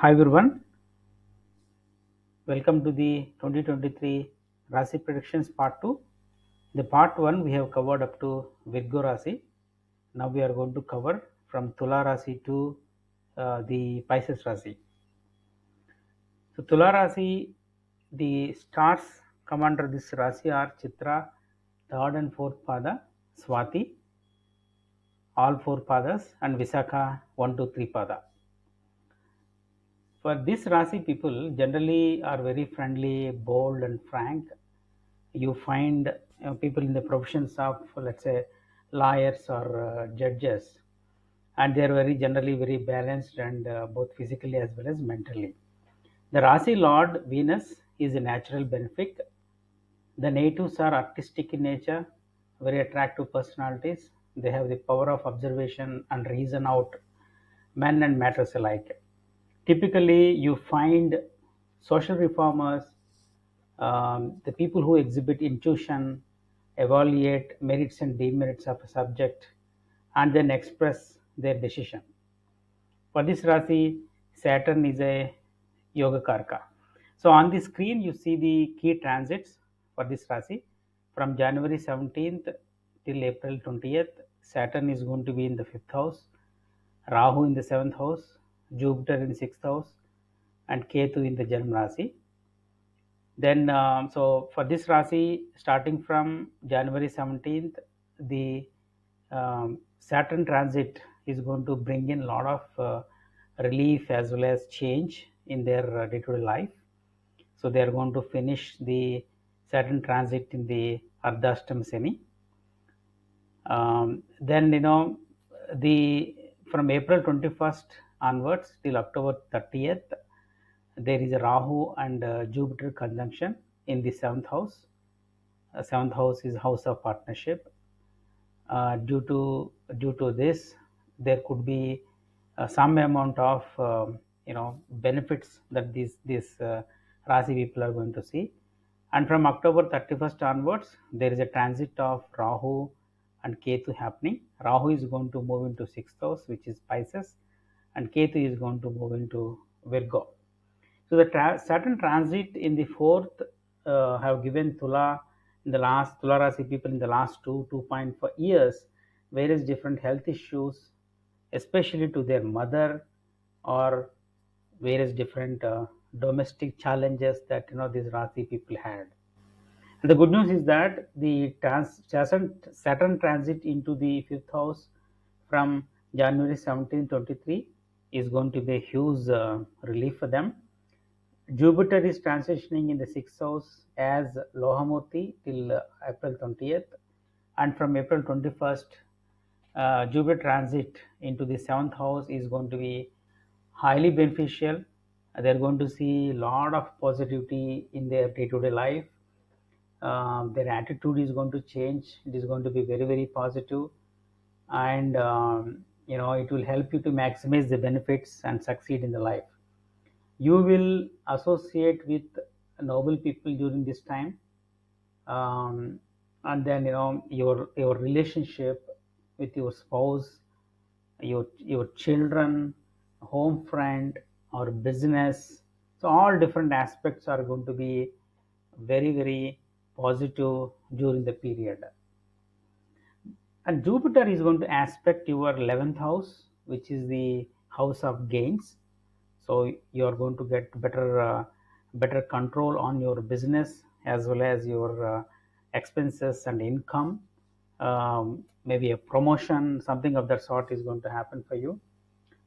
Hi everyone, welcome to the 2023 Rasi predictions part 2. The part 1 we have covered up to Virgo Rasi. Now we are going to cover from Tula Rasi to the Pisces Rasi. So Tula Rasi, the stars come under this Rasi are Chitra, 3rd and 4th Pada, Swati, all 4 Padas, and Visakha, 1 to 3 Pada. For this Rasi, people generally are very friendly, bold, and frank. You find people in the professions of, let's say, lawyers or judges, and they are very generally very balanced and both physically as well as mentally. The Rasi Lord Venus is a natural benefic. The natives are artistic in nature, very attractive personalities. They have the power of observation and reason out men and matters alike. Typically, you find social reformers, the people who exhibit intuition, evaluate merits and demerits of a subject, and then express their decision. For this Rasi, Saturn is a Yoga Karka. So on the screen, you see the key transits for this Rasi. From January 17th till April 20th, Saturn is going to be in the 5th house, Rahu in the 7th house, Jupiter in 6th house, and Ketu in the Janma Rasi. Then, so for this Rasi, starting from January 17th, the Saturn transit is going to bring in a lot of relief as well as change in their day-to-day life. So they are going to finish the Saturn transit in the Ardhashtam Seni. Then the from April 21st onwards till October 30th, there is a Rahu and Jupiter conjunction in the 7th house. 7th house is house of partnership. Due to this, there could be some amount of benefits that these Rasi people are going to see. And from October 31st onwards, there is a transit of Rahu and Ketu happening. Rahu is going to move into 6th house, which is Pisces, and Ketu is going to move into Virgo. So the Saturn transit in the 4th have given Tula in the last Tula Rasi people in the last 2.4 years various different health issues, especially to their mother, or various different domestic challenges that these Rasi people had. And the good news is that the Saturn transit into the 5th house from January 17, 2023 is going to be a huge relief for them. Jupiter is transitioning in the 6th house as Lohamurti till April 20th, and from April 21st, Jupiter transit into the 7th house is going to be highly beneficial. They're going to see a lot of positivity in their day-to-day life. Their attitude is going to change. It is going to be very, very positive, and it will help you to maximize the benefits and succeed in the life. You will associate with noble people during this time, and then your relationship with your spouse, your children, home friend, or business. So all different aspects are going to be very, very positive during the period. And Jupiter is going to aspect your 11th house, which is the house of gains. So you are going to get better control on your business as well as your expenses and income. Maybe a promotion, something of that sort is going to happen for you.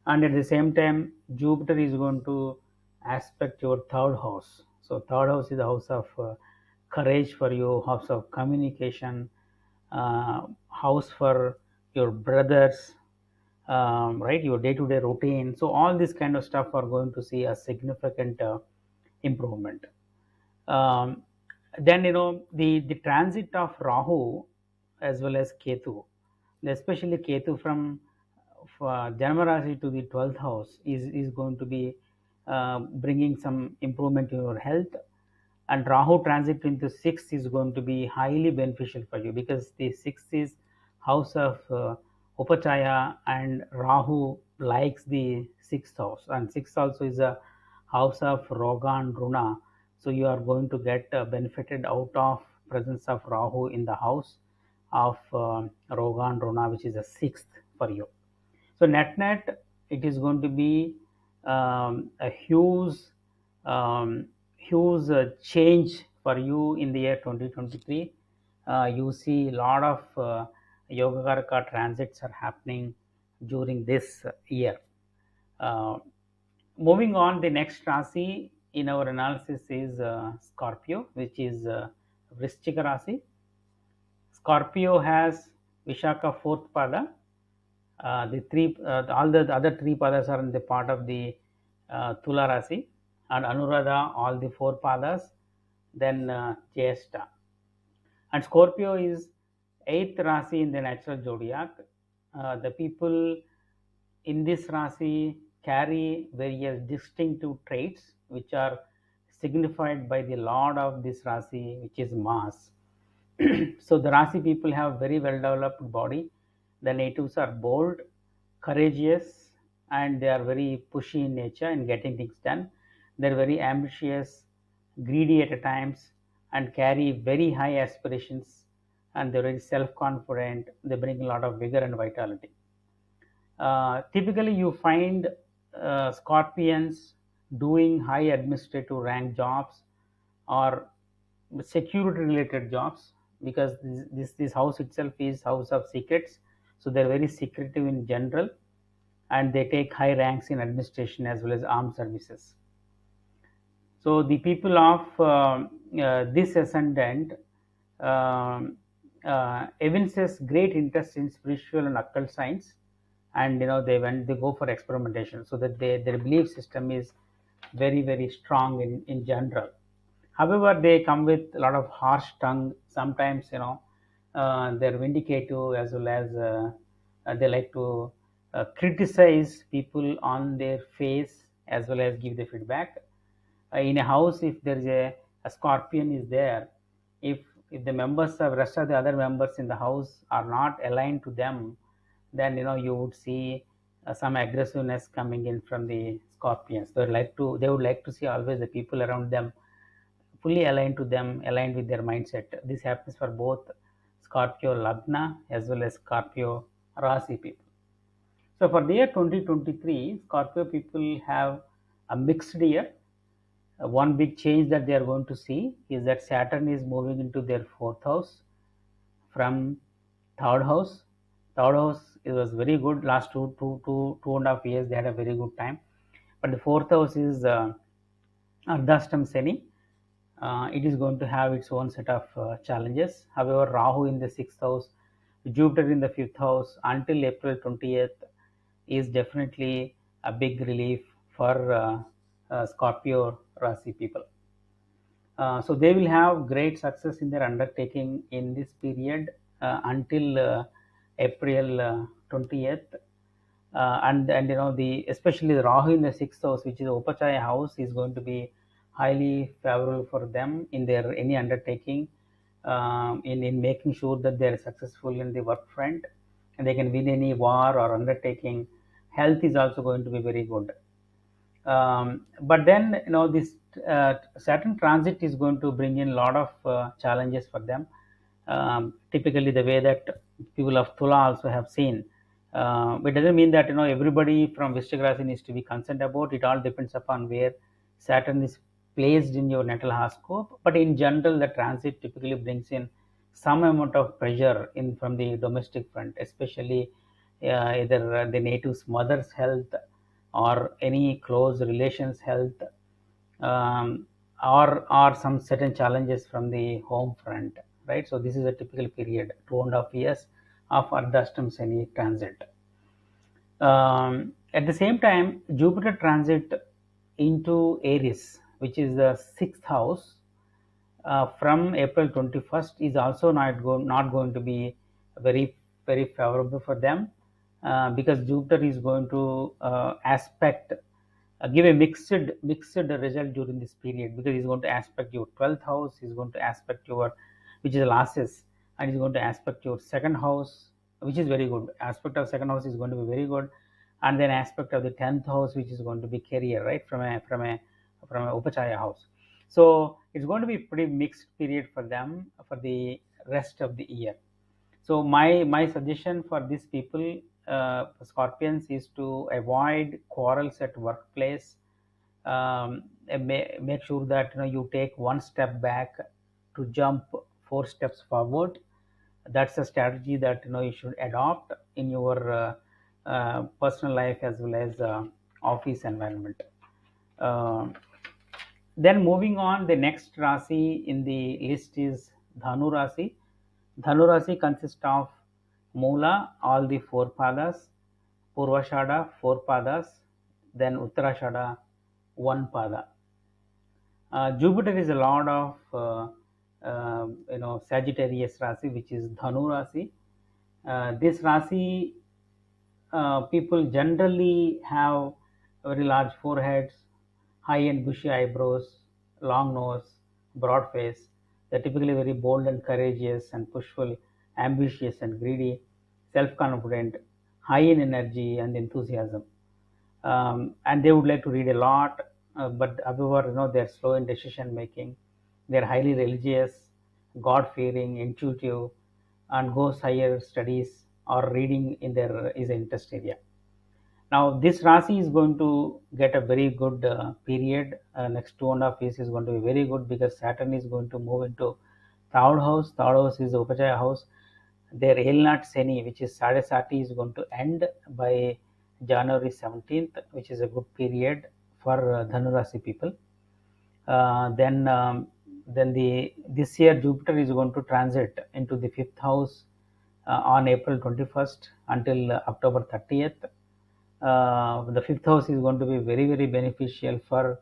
And at the same time, Jupiter is going to aspect your 3rd house. So 3rd house is the house of courage for you, house of communication, house for your brothers, right, your day-to-day routine. So all this kind of stuff are going to see a significant improvement. um, then the transit of Rahu as well as Ketu, especially Ketu from Janma Rasi to the 12th house is going to be bringing some improvement in your health. And Rahu transit into 6th is going to be highly beneficial for you, because the 6th is house of Upachaya, and Rahu likes the sixth house, and sixth also is a house of Roga and Runa. So you are going to get benefited out of presence of Rahu in the house of Roga and Runa, which is a sixth for you. So net, it is going to be a huge change for you in the year 2023. You see a lot of Yogakaraka transits are happening during this year. Uh, Moving on, the next Rasi in our analysis is Scorpio, which is Vrischika Rasi. Scorpio has Vishaka fourth pada. All the other three padas are in the part of the Tula Rasi, and Anuradha all the four padas, then Jyeshta. And Scorpio is eighth Rasi in the natural zodiac. The people in this Rasi carry various distinctive traits which are signified by the Lord of this Rasi, which is Mars. So the Rasi people have very well developed body. The natives are bold, courageous, and they are very pushy in nature in getting things done. They're very ambitious, greedy at times, and carry very high aspirations. And they're very self-confident. They bring a lot of vigor and vitality. Typically, you find scorpions doing high administrative rank jobs or security related jobs, because this house itself is house of secrets, so they're very secretive in general, and they take high ranks in administration as well as armed services. So the people of this ascendant evinces great interest in spiritual and occult science, and they go for experimentation, so that their belief system is very strong in general. However, they come with a lot of harsh tongue. Sometimes, they're vindicative, as well as they like to criticize people on their face, as well as give the feedback. In a house, if there is a scorpion is there, if the members of rest of the other members in the house are not aligned to them, then you would see some aggressiveness coming in from the scorpions. They would like to see always the people around them fully aligned to them, aligned with their mindset. This happens for both Scorpio Lagna as well as Scorpio Rasi people. So for the year 2023, Scorpio people have a mixed year. One big change that they are going to see is that Saturn is moving into their fourth house from third house. Third house, it was very good last two and a half years. They had a very good time. But the fourth house is Ardhashtam Seni. It is going to have its own set of challenges. However, Rahu in the sixth house, Jupiter in the fifth house until April 20th is definitely a big relief for Scorpio Rasi people. So they will have great success in their undertaking in this period until April 20th. And the especially the Rahu in the sixth house, which is Upachaya house, is going to be highly favorable for them in their any undertaking, in making sure that they are successful in the work front and they can win any war or undertaking. Health is also going to be very good. But then this Saturn transit is going to bring in a lot of challenges for them. Typically, the way that people of Tula also have seen. It doesn't mean that everybody from Vrishika Rasi needs to be concerned about. It all depends upon where Saturn is placed in your natal horoscope. But in general, the transit typically brings in some amount of pressure in from the domestic front, especially either the native's mother's health or any close relations health, um, or some certain challenges from the home front, right? So this is a typical period, 2.5 years of Ardhashtam Sani transit. At the same time, Jupiter transit into Aries, which is the sixth house, from April 21st is also not going to be very favorable for them, because Jupiter is going to aspect give a mixed result during this period, because he's going to aspect your 12th house, he's going to aspect your, which is losses, and he's going to aspect your second house, which is very good. Aspect of second house is going to be very good, and then aspect of the 10th house, which is going to be career, right, from a upachaya house. So it's going to be pretty mixed period for them for the rest of the year. So my suggestion for these people, Scorpions, is to avoid quarrels at workplace. And make sure that you take one step back to jump four steps forward. That's a strategy that you should adopt in your personal life as well as office environment. Uh, then moving on, the next Rasi in the list is Dhanu Rasi. Dhanu Rasi consists of Mula, all the four padas, Purvashada, four padas, then Uttarashada, one pada. Jupiter is a lord of Sagittarius Rasi, which is Dhanu Rasi. This Rasi people generally have very large foreheads, high and bushy eyebrows, long nose, broad face. They're typically very bold and courageous and pushful, ambitious and greedy, self-confident, high in energy and enthusiasm. And they would like to read a lot, but however, they're slow in decision making. They're highly religious, God-fearing, intuitive, and goes higher studies or reading in their is an interest area. Now, this Rasi is going to get a very good period. Next 2.5 years is going to be very good because Saturn is going to move into third house. Third house is the Upachaya house. Their Elnat Seni, which is Sade Sati, is going to end by January 17th, which is a good period for Dhanu Rasi people. Then this year Jupiter is going to transit into the fifth house on April 21st until October 30th. The fifth house is going to be very, very beneficial for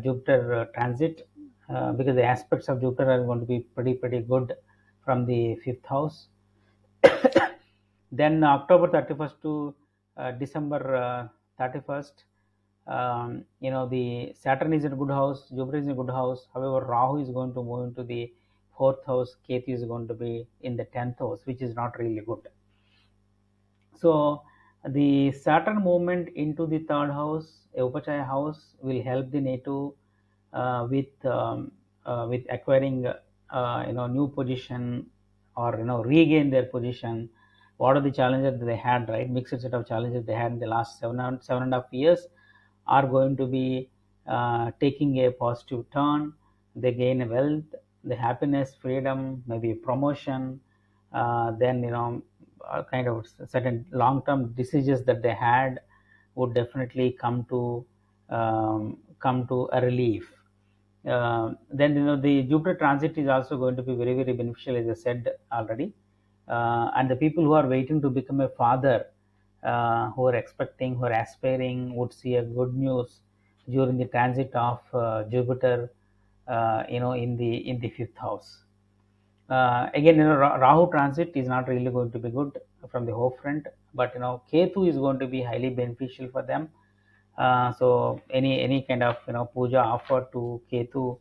Jupiter transit because the aspects of Jupiter are going to be pretty good from the fifth house. Then October 31st to December 31st, the Saturn is in a good house, Jupiter is in a good house. However, Rahu is going to move into the fourth house, Ketu is going to be in the 10th house, which is not really good. So the Saturn movement into the third house, Upachaya house, will help the native with acquiring new position or regain their position. What are the challenges that they had, right? Mixed set of challenges they had in the last 7.5 years are going to be taking a positive turn. They gain wealth, the happiness, freedom, maybe promotion. Then kind of certain long-term diseases that they had would definitely come to a relief. Then the Jupiter transit is also going to be very, very beneficial, as I said already. And the people who are waiting to become a father, who are expecting, who are aspiring, would see a good news during the transit of Jupiter, in the fifth house. Again, Rahu transit is not really going to be good from the hope front, but Ketu is going to be highly beneficial for them. So any kind of puja offered to Ketu,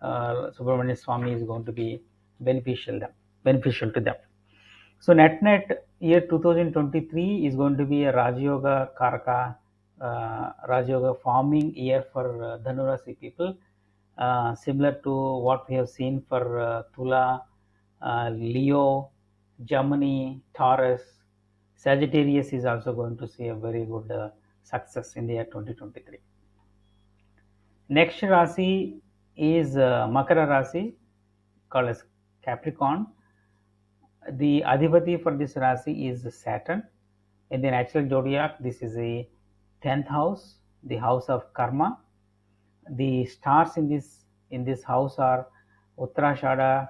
Subramanya Swami, is going to be beneficial to them. So net year 2023 is going to be a Rajyoga Karaka, Rajyoga forming year for Dhanu Rasi people, similar to what we have seen for Tula, Leo, Gemini, Taurus. Sagittarius is also going to see a very good success in the year 2023. Next Rasi is Makara Rasi, called as Capricorn. The Adhipati for this Rasi is Saturn. In the natural zodiac, this is a 10th house, the house of karma. The stars in this house are Uttarashada,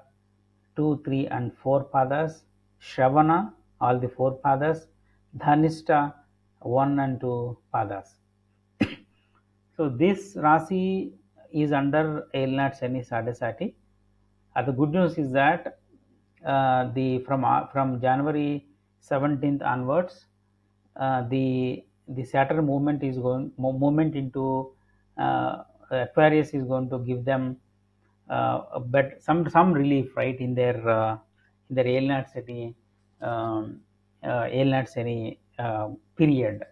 2, 3, and 4 padas, Shravana, all the 4 padas, Dhanishta, 1 and 2 padas. So this Rasi is under Elnat Seni Sade Sati. The good news is that from January 17th onwards, the Saturn movement into Aquarius is going to give them some relief, right, in their Elnat Seni period.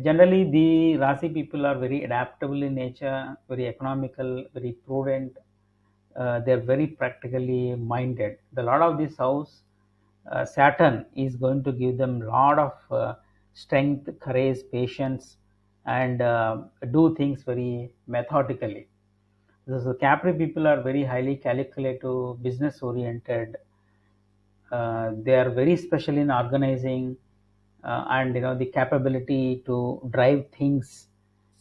Generally, the Rasi people are very adaptable in nature, very economical, very prudent. They're very practically minded. The lot of this house, Saturn is going to give them a lot of strength, courage, patience, and do things very methodically. So Capri people are very highly calculative, business oriented. They are very special in organizing, and the capability to drive things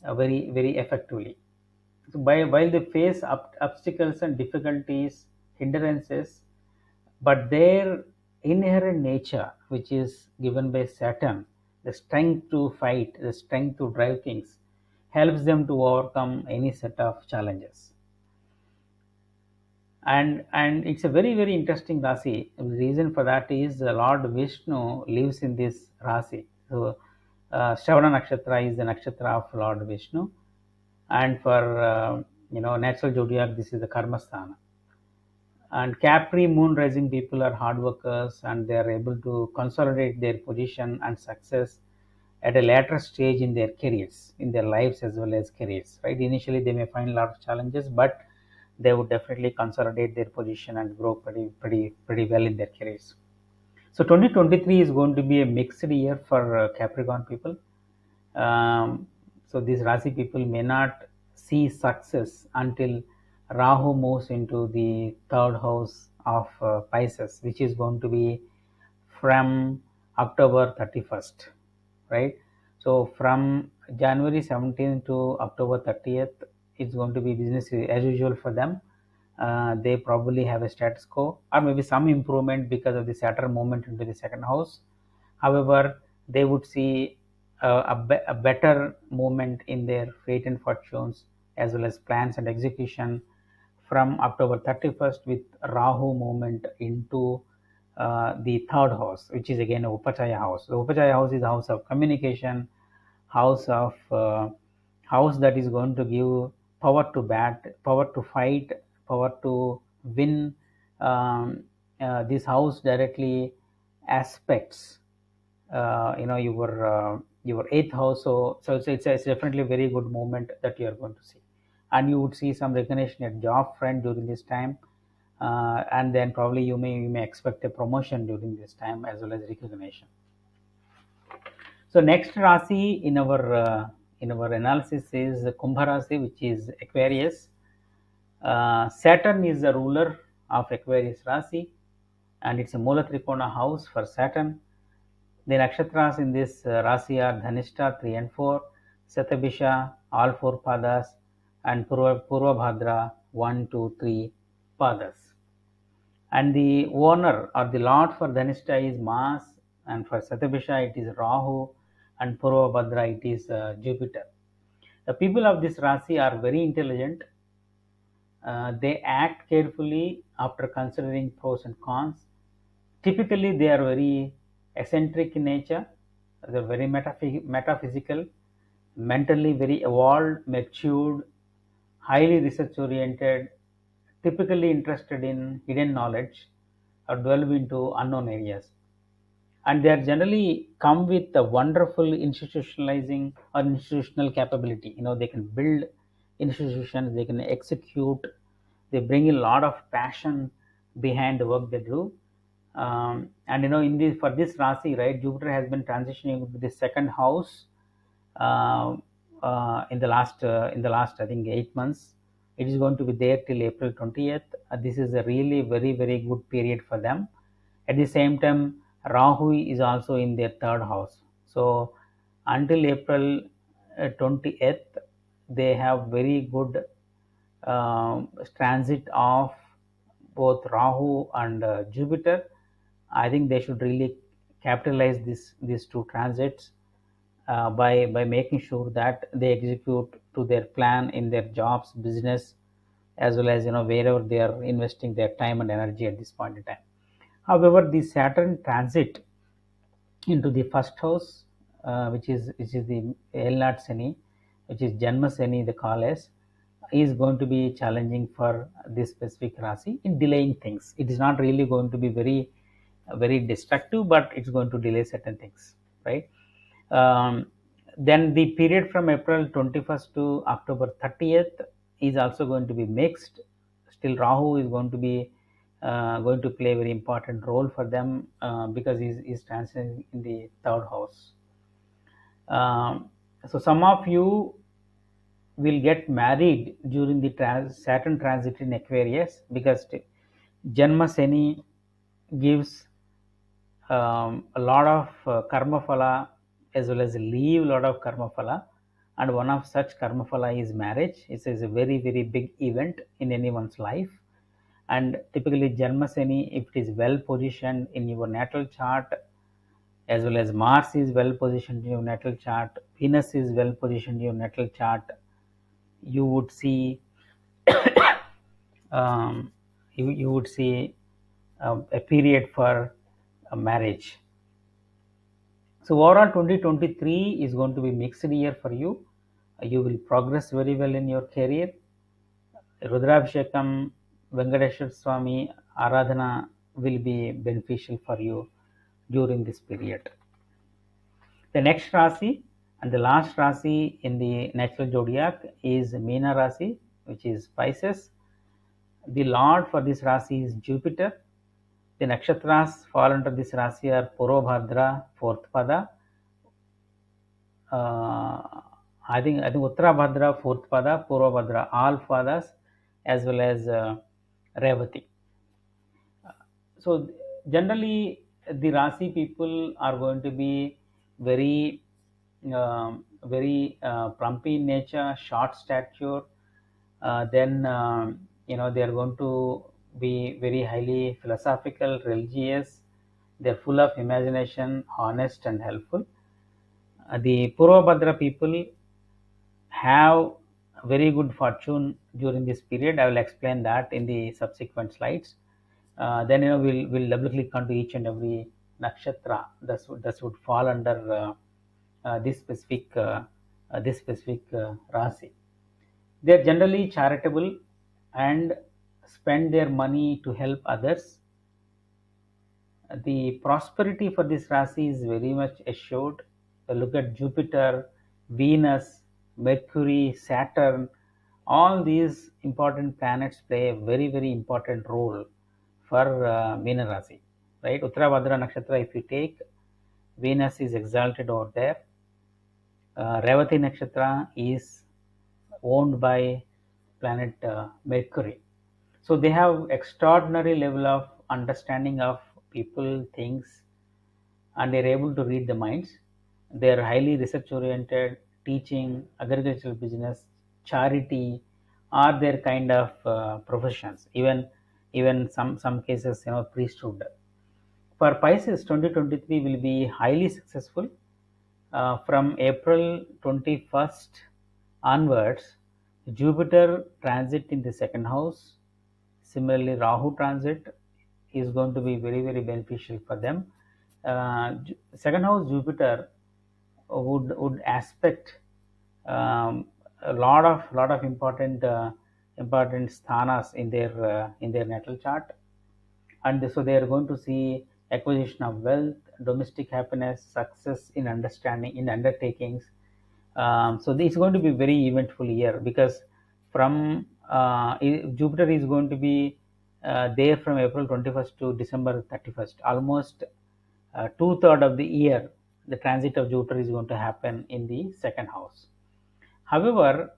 very effectively. So while they face obstacles and difficulties, hindrances, but their inherent nature, which is given by Saturn, the strength to fight, the strength to drive things, helps them to overcome any set of challenges. And it's a very interesting Rasi. The reason for that is the Lord Vishnu lives in this Rasi. So Shravana Nakshatra is the nakshatra of Lord Vishnu, and for natural zodiac, this is the Karmasthana. And Capri moon rising people are hard workers, and they are able to consolidate their position and success at a later stage in their careers, in their lives as well as careers. Right? Initially, they may find a lot of challenges, but they would definitely consolidate their position and grow pretty well in their careers. So 2023 is going to be a mixed year for Capricorn people. So these Rasi people may not see success until Rahu moves into the third house of Pisces, which is going to be from October 31st, right? So from January 17th to October 30th, it's going to be business as usual for them. They probably have a status quo or maybe some improvement because of the Saturn movement into the second house. However, they would see a better movement in their fate and fortunes as well as plans and execution from October 31st with Rahu movement into the third house, which is again a Upachaya house. The Upachaya house is the house of communication, house that is going to give power to bat, power to fight, power to win. This house directly aspects your eighth house. So it's definitely a very good moment that you are going to see, and you would see some recognition at job front during this time, and then probably you may expect a promotion during this time as well as recognition. So next Rasi in our analysis is Kumbha Rasi, which is Aquarius. Saturn is the ruler of Aquarius Rasi, and it's a Mula Trikona house for Saturn. The nakshatras in this Rasi are Dhanishta 3 and 4, Satabisha all 4 padas, and Purva Bhadra 1, 2, 3 padas. And the owner or the lord for Dhanishta is Mars, and for Satabisha it is Rahu, and Purva Bhadra it is Jupiter. The people of this Rasi are very intelligent. They act carefully after considering pros and cons. Typically, they are very eccentric in nature. They're very metaphysical, mentally very evolved, matured, highly research oriented, typically interested in hidden knowledge or delve into unknown areas. And they are generally come with a wonderful institutionalizing or institutional capability. They can build institutions, they can execute, they bring a lot of passion behind the work they do. And for this Rasi, right, Jupiter has been transitioning to the second house uh, in the last I think 8 months. It is going to be there till April 20th. This is a really very good period for them. At the same time, Rahu is also in their third house. So until April 20th, they have very good transit of both Rahu and Jupiter. I think they should really capitalize these two transits by making sure that they execute to their plan in their jobs, business, as well as wherever they are investing their time and energy at this point in time. However, the Saturn transit into the first house, which is the Elnat Seni, which is Janma Seni, the call is going to be challenging for this specific Rasi in delaying things. It is not really going to be very destructive, but it's going to delay certain things, right? Um, Then the period from April 21st to October 30th is also going to be mixed. Still, Rahu is going to play a very important role for them because he's transiting in the third house. So some of you will get married during the Saturn transit in Aquarius, because Janma Shani gives a lot of karma phala, as well as leave a lot of karma phala, and one of such karma phala is marriage. It is a very very big event in anyone's life, and typically Janma Shani, if it is well positioned in your natal chart, as well as Mars is well positioned in your natal chart, Venus is well positioned in your natal chart, you would see um, you would see a period for marriage. So overall 2023 is going to be mixed year for you. You will progress very well in your career. Rudrabhishekam, Venkateshwar Swami Aradhana will be beneficial for you during this period. The next Rasi and the last Rasi in the natural zodiac is Meena Rasi, which is Pisces. The Lord for this Rasi is Jupiter. The nakshatras fall under this Rasi are Purvabhadra, 4th Pada. I think Uttarabhadra, 4th Pada, Purvabhadra, all Padas, as well as Revati. So generally, the Rasi people are going to be very plumpy in nature, short stature. Then they are going to be very highly philosophical, religious. They are full of imagination, honest and helpful. The Purvabhadra people have very good fortune during this period. I will explain that in the subsequent slides. Then we'll double click onto each and every nakshatra that would fall under this specific Rasi. They are generally charitable and spend their money to help others. The prosperity for this Rasi is very much assured. Look at Jupiter, Venus, Mercury, Saturn. All these important planets play a very very important role for Meena Rasi. Right? Uttarabhadra Nakshatra, if you take, Venus is exalted over there. Revati Nakshatra is owned by planet Mercury. So they have extraordinary level of understanding of people, things, and they're able to read the minds. They're highly research oriented, teaching, agricultural business, charity are their kind of professions. Even some cases, priesthood. For Pisces, 2023 will be highly successful. From April 21st onwards, Jupiter transit in the second house. Similarly, Rahu transit is going to be very very beneficial for them. Second house Jupiter would aspect a lot of important sthanas in their natal chart, and so they are going to see acquisition of wealth, domestic happiness, success in understanding in undertakings. So this is going to be very eventful year, because from Jupiter is going to be there from April 21st to December 31st. Almost 2/3 of the year, the transit of Jupiter is going to happen in the second house. However,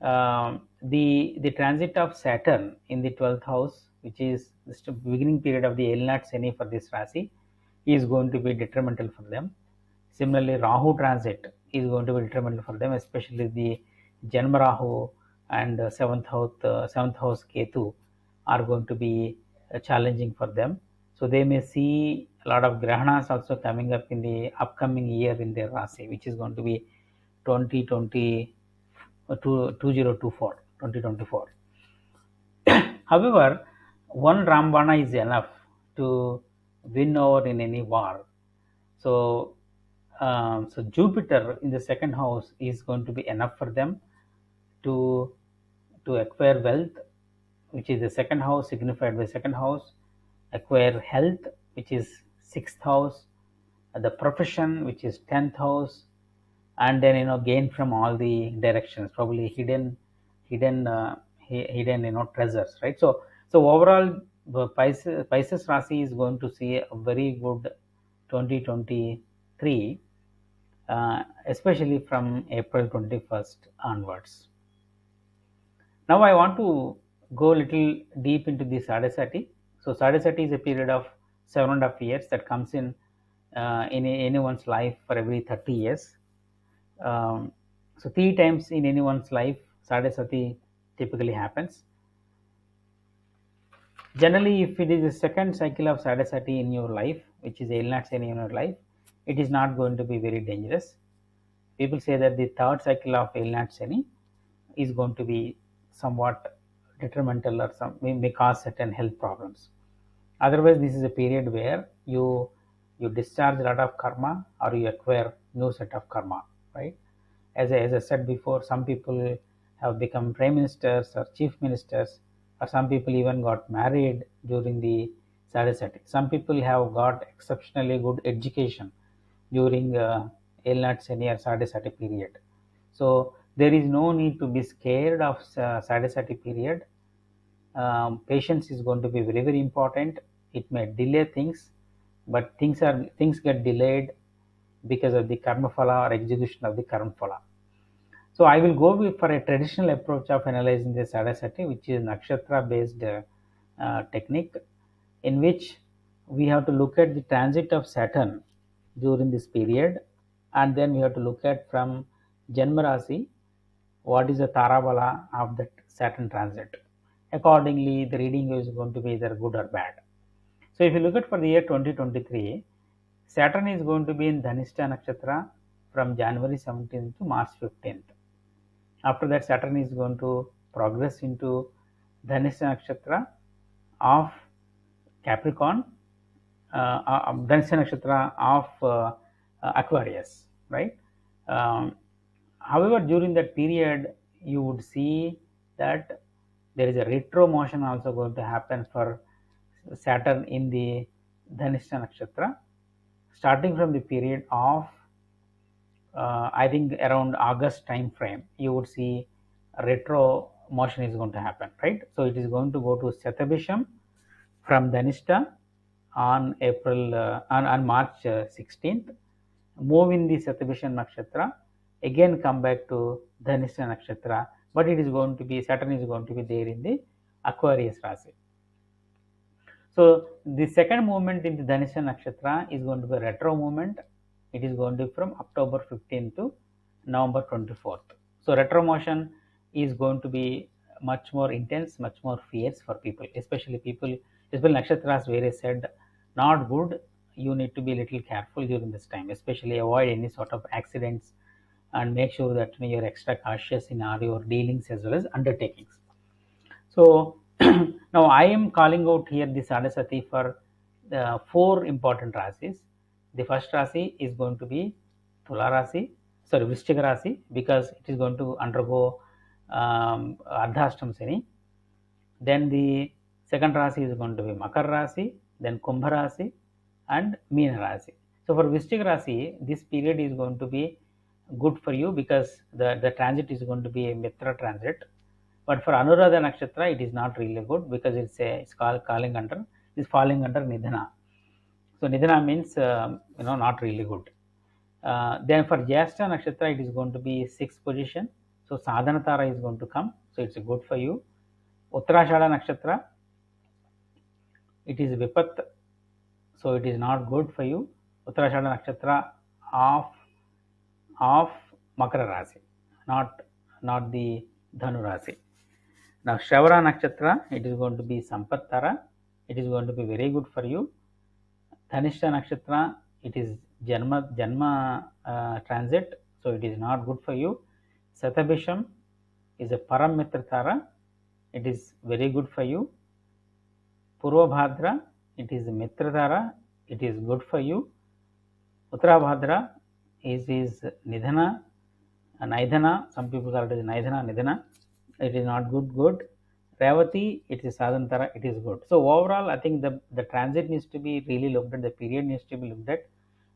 the transit of Saturn in the 12th house, which is the beginning period of the Elnat Shani for this Rasi, is going to be detrimental for them. Similarly, Rahu transit is going to be detrimental for them, especially the Janma Rahu and seventh house Ketu are going to be challenging for them. So they may see a lot of grahanas also coming up in the upcoming year in their Rasi, which is going to be 2024. However, one Rambana is enough to win over in any war. So Jupiter in the second house is going to be enough for them to acquire wealth, which is the second house signified by second house, acquire health, which is sixth house, the profession, which is 10th house, and then gain from all the directions, probably hidden hidden treasures, right? So overall, the Pisces Rasi is going to see a very good 2023, especially from April 21st onwards. Now I want to go a little deep into the Sade Sati. So Sade Sati is a period of 7.5 years that comes in anyone's life for every 30 years. So 3 times in anyone's life, Sade Sati typically happens. Generally, if it is the second cycle of Sade Sati in your life, which is Elnat Sani in your life, it is not going to be very dangerous. People say that the third cycle of Elnat Sani is going to be somewhat detrimental or may cause certain health problems. Otherwise, this is a period where you discharge a lot of karma or you acquire new set of karma, right? As I said before, some people have become prime ministers or chief ministers, or some people even got married during the Sade Sati. Some people have got exceptionally good education during Elnat Sani or Sade Sati period. So there is no need to be scared of Sade Sati period. Patience is going to be very, very important. It may delay things, but things get delayed because of the karma phala or execution of the karma phala. So I will go for a traditional approach of analyzing the Sade Sati, which is nakshatra based technique, in which we have to look at the transit of Saturn during this period, and then we have to look at from Janma Rasi what is the Tarabala of that Saturn transit. Accordingly, the reading is going to be either good or bad. So if you look at for the year 2023, Saturn is going to be in Dhanishta Nakshatra from January 17th to March 15th. After that, Saturn is going to progress into Dhanishta Nakshatra of Capricorn, Dhanishta Nakshatra of Aquarius, right? However, during that period, you would see that there is a retro motion also going to happen for Saturn in the Dhanishta Nakshatra, starting from the period of I think around August time frame. You would see a retro motion is going to happen, right? So it is going to go to Satabhisham from Dhanishta on March 16th, move in the Satabhisham Nakshatra, again come back to Dhanishta Nakshatra, but it is going to be, Saturn is going to be there in the Aquarius Rasi. So the second movement in the Dhanishta Nakshatra is going to be a retro movement. It is going to be from October 15th to November 24th. So retro motion is going to be much more intense, much more fierce for people, especially nakshatras where I said not good. You need to be a little careful during this time, especially avoid any sort of accidents and make sure that you're extra cautious in all your dealings as well as undertakings. So now I am calling out here the Sade Sati for the 4 important Rasis. The first Rasi is going to be Tula Rasi, sorry, Vrischika Rasi, because it is going to undergo Ardhashtam Sani. Then the second Rasi is going to be Makara Rasi, then Kumbha Rasi, and Meena Rasi. So for Vrischika Rasi, this period is going to be good for you because the transit is going to be a Mitra transit. But for Anuradha Nakshatra, it is not really good because it's falling under Nidhana. So Nidhana means not really good. Then for Jyeshtha Nakshatra, it is going to be 6th position. So Sadhana Tara is going to come. So it's good for you. Uttarashada Nakshatra, it is Vipat. So it is not good for you. Uttarashada Nakshatra of Makara Rasi, not the Dhanu Rasi. Now Shravana Nakshatra, it is going to be Sampat Tara. It is going to be very good for you. Dhanishta Nakshatra, it is Janma transit, so it is not good for you. Satabhisham is a Param Mitra Tara. It is very good for you. Purvabhadra, it is Mitra Tara. It is good for you. Uttarabhadra is Nidhana, Naidhana. Some people call it as Naidhana, Nidhana. It is not good. Revati, it is Sadhantara, it is good. So overall, I think the transit needs to be really looked at, the period needs to be looked at,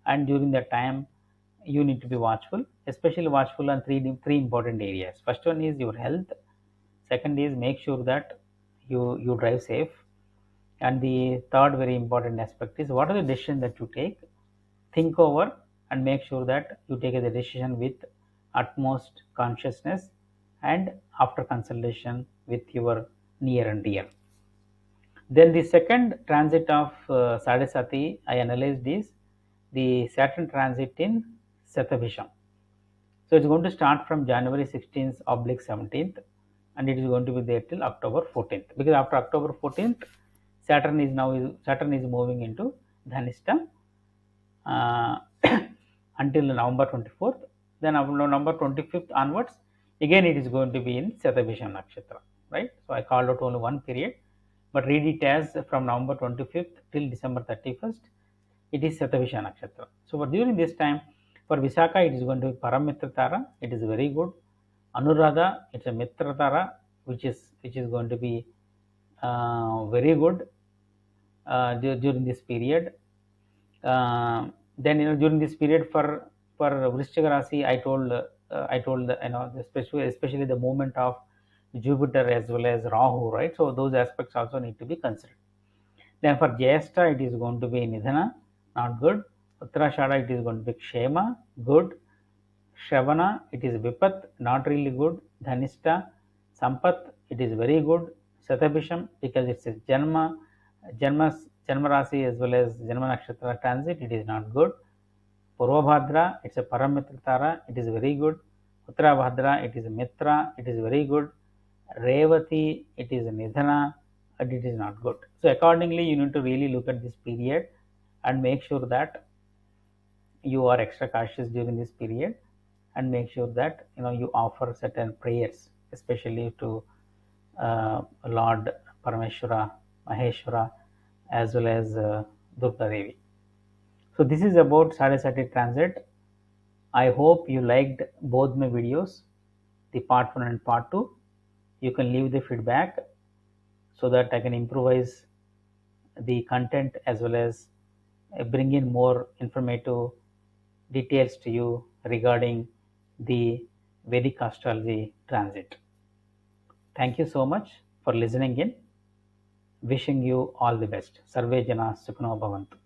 and during that time, you need to be watchful, especially watchful on three important areas. First one is your health. Second is make sure that you drive safe. And the third very important aspect is what are the decisions that you take. Think over and make sure that you take the decision with utmost consciousness and after consultation with your near and dear. Then the second transit of Sade Sati, I analyzed is the Saturn transit in Satabhisham. So it's going to start from January 16th oblique 17th, and it is going to be there till October 14th. Because after October 14th, Saturn is moving into Dhanishta uh, until November 24th. Then November 25th onwards, again it is going to be in Satabhisham Nakshatra, right? So I called out only one period, but read it as from November 25th till December 31st, it is Satabhisham Nakshatra. So for during this time, for Visakha, it is going to be Paramitra Tara, it is very good. Anuradha, it's a Mitra Tara, which is going to be very good during this period. Then during this period for Vrischika Rasi, I told especially the movement of Jupiter as well as Rahu, right? So those aspects also need to be considered. Then for Jyeshta, it is going to be Nidhana, not good. Uttarashada, it is going to be Kshema, good. Shravana, it is Vipat, not really good. Dhanishta, Sampat, it is very good. Satabhisham, because it's a Janma Rasi as well as Janma Nakshatra transit, it is not good. Purvabhadra, it's a Paramitra Tara, it is very good. Uttarabhadra, it is a Mitra, it is very good. Revati, it is a Nidhana, and it is not good. So accordingly, you need to really look at this period and make sure that you are extra cautious during this period, and make sure that you offer certain prayers, especially to Lord Parameshwara, Maheshwara, as well as Durga Devi. So this is about Sade Sati transit. I hope you liked both my videos, the part 1 and part 2. You can leave the feedback so that I can improvise the content as well as bring in more informative details to you regarding the Vedic astrology transit. Thank you so much for listening in. Wishing you all the best. Sarve Jana Sukhno Bhavantu.